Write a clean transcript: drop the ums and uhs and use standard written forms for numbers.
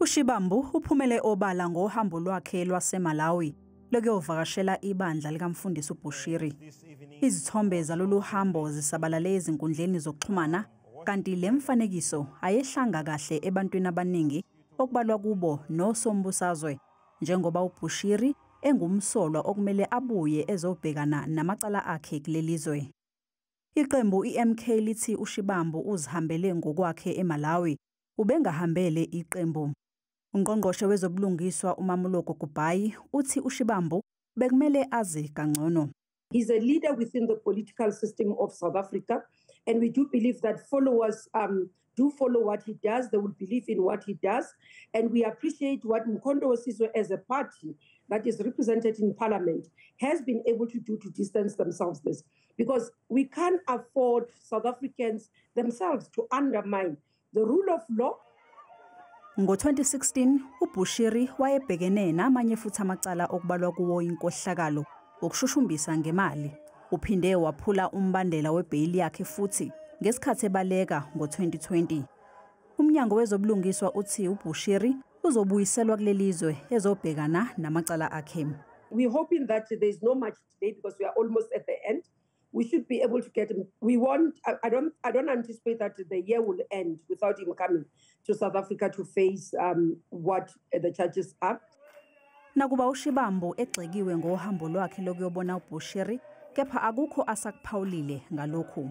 UShibambu uphumele obala ngohambo lwakhe lwaseMalawi lokuyovakashela ibandla likaMfundisi uBushiri. Izithombe zalolu hambo zisabalale ezinkundleni zokuxhumana, kanti le mfanekiso ayehlanga kahle ebantwini abaningi okubalwa kubo nosombusazwe, njengoba uBushiri engumsolwa okumele abuye ezobhekana namacala akhe kulelizwe. Iqembu iMK lithi uShibambu uzihambele ngokwakhe eMalawi, ubengahambele iqembu. Ungqongqoshe wezobulungiswa uMamuloko Kubayi uthi uShibambu bekumele azi kangcono. He's a leader within the political system of South Africa, and we do believe that followers do follow what he does. They will believe in what he does, and we appreciate what Mkhonto Sizwe as a party that is represented in Parliament has been able to do to distance themselves this, because we can't afford South Africans themselves to undermine the rule of law. Ngo-2016, uBushiri wayebhekene namanye futhi amacala okubalwa kuwo inkohlakalo ukushushumbisa ngemali. Uphinde waphula umbandela webheyili yakhe futhi ngesikhathi ebaleka ngo-2020. Umnyango wezobulungiswa uthi uBushiri uzobuyiselwa kulelizwe ezobhekana namacala akhe. We're hoping that there's no much delay because we are almost at the end. We should be able to get him. I don't anticipate that the year will end without him coming to South Africa to face what the charges are. Nakuba uShibambu egxikiwe ngohambo lwakhe lokuyobona uBushiri, kepha akukho asakuphawulile ngalokhu.